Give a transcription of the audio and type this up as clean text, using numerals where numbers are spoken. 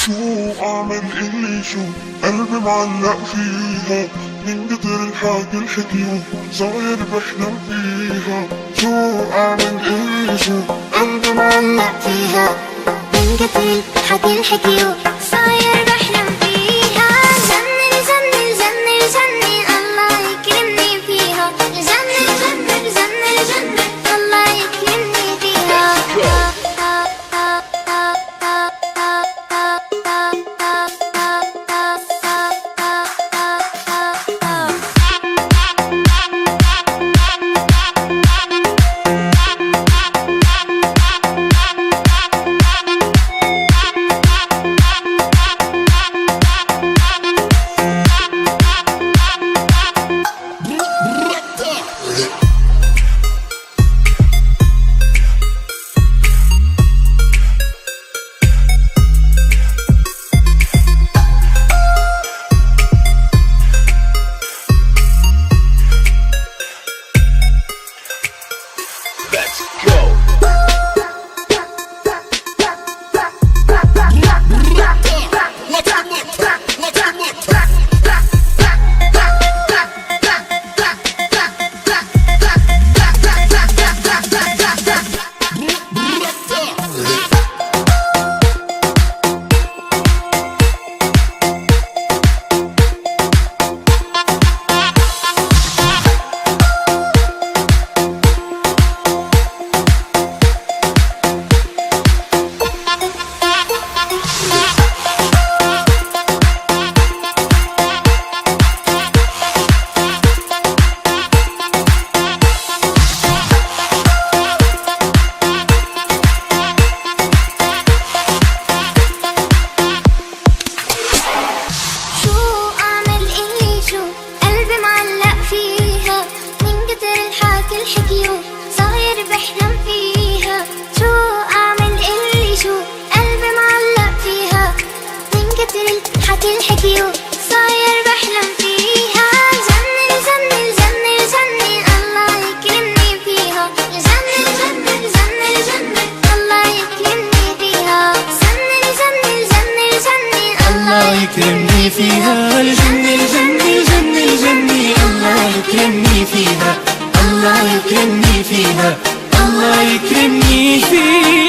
شو أعمل اللي شو قلبي معلق فيها من كتر الحكي الحكيو صاير بحلم فيها. شو أعمل اللي شو قلبي معلق فيها من كتر الحكي الحكيو صاير بحلم فيها. جنن جنن جنن جنن الله يكرمني فيها. جنن جنن جنن جنن الله يكرمني فيها. الحكيو صاير بحلم فيها. جنن جنن جنن جنن الله يكرمني فيها. جنن جنن جنن جنن الله يكرمني فيها. جنن جنن جنن جنن الله يكرمني فيها. جنن جنن جنن جنن الله يكرمني فيها. الله يكرمني فيها. الله يكرمني فيها.